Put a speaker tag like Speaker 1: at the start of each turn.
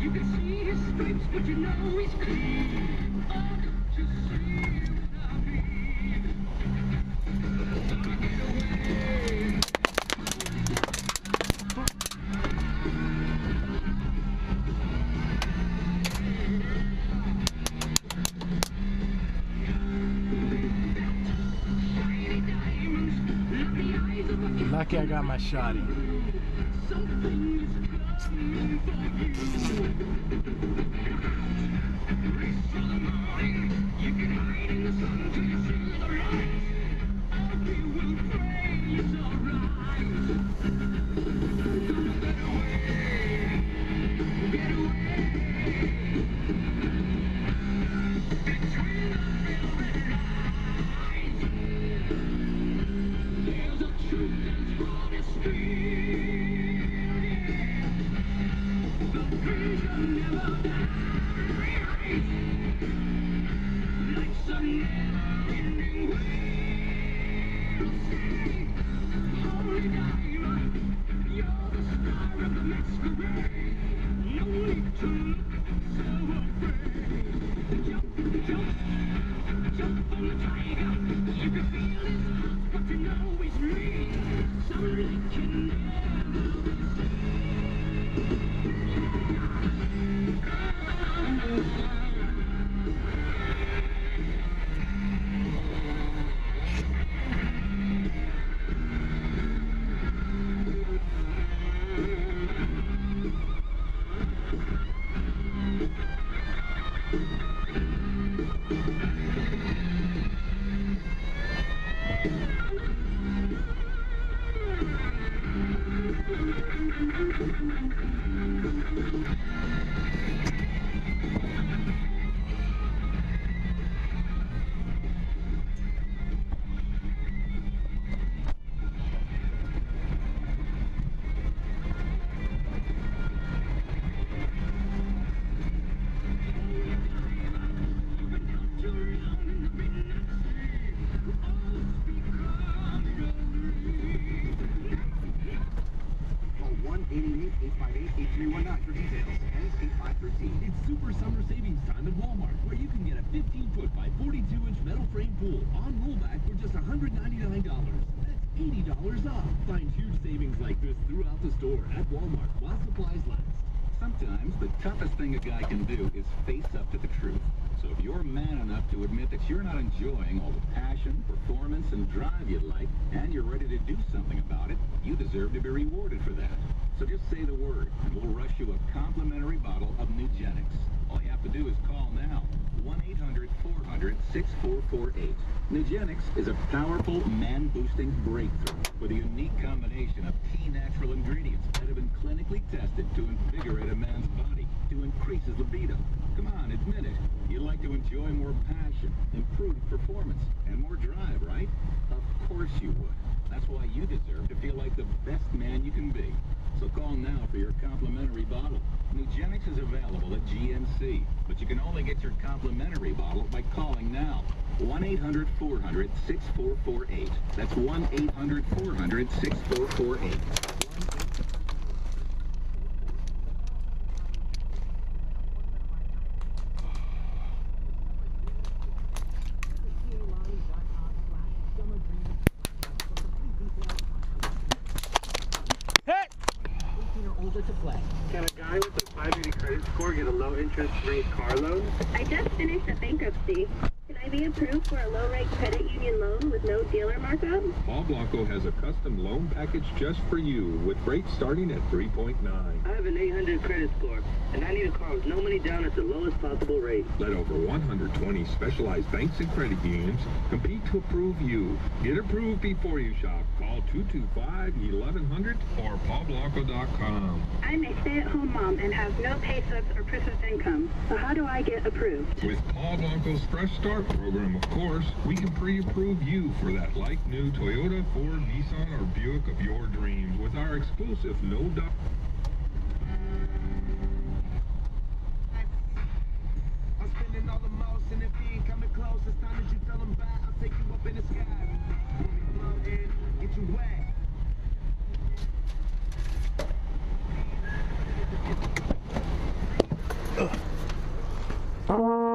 Speaker 1: You can see his stripes, but you know he's clean. Oh, don't you see what I mean? Get away. Shiny diamonds, like the eyes of a
Speaker 2: Lucky I got my shotty.
Speaker 1: something is coming for you. Race for the morning, you can hide in the sun till you see the light. All we will pray is alright. Get away, get away. Between the velvet lines, there's a truth that's honest stream. The vision never dies. Life's a never-ending wheel. Holy diamond, you're the star of the masquerade. No need to look so afraid. Jump, jump, jump on the tiger. You can feel his heart, but you know he's mean. Some light can never be
Speaker 3: It's Super Summer Savings Time at Walmart, where you can get a 15-foot by 42-inch metal frame pool on rollback for just $199. That's $80 off. Find huge savings like this throughout the store at Walmart while supplies last.
Speaker 4: Sometimes the toughest thing a guy can do is face up to the truth. So if you're man enough to admit that you're not enjoying all the passion, performance, and drive you like, and you're ready to do something about it, you deserve to be rewarded for that. So just say the word, and we'll rush you a complimentary bottle of Nugenics. All you have to do is call now. 1-800-400-6448. Nugenics is a powerful, man-boosting breakthrough with a unique combination of key natural ingredients that have been clinically tested to invigorate a man's body, to increase his libido. Come on, admit it. You'd like to enjoy more passion, improved performance, and more drive, right? Of course you would. That's why you deserve to feel like the best man you can be. So call now for your complimentary bottle. Nugenics is available at GNC, but you can only get your complimentary bottle by calling now. 1-800-400-6448. That's 1-800-400-6448.
Speaker 5: Can a guy with a 580 credit score get a low interest rate car loan?
Speaker 6: I just finished a bankruptcy. Can I be approved for a low-rate credit union loan with no dealer markup?
Speaker 7: Paul Blanco has a custom loan package just for you with rates starting at 3.9.
Speaker 5: I have an 800 credit score, and I need a car with no money down at the lowest possible rate.
Speaker 7: Let over 120 specialized banks and credit unions compete to approve you. Get approved before you shop. Call 225-1100 or paulblanco.com.
Speaker 6: I'm a stay-at-home mom and have no pay stubs or proof of income. So how do I get approved?
Speaker 7: With Paul Blanco's Fresh Start program, of course, we can pre-approve you for that like-new Toyota, Ford, Nissan, or Buick of your dreams with our exclusive no-doc.
Speaker 1: I'm spending all the most, and if he ain't coming close, as time as you tell him back, I'll take you up in the sky. When we float in, get you wet. Bye.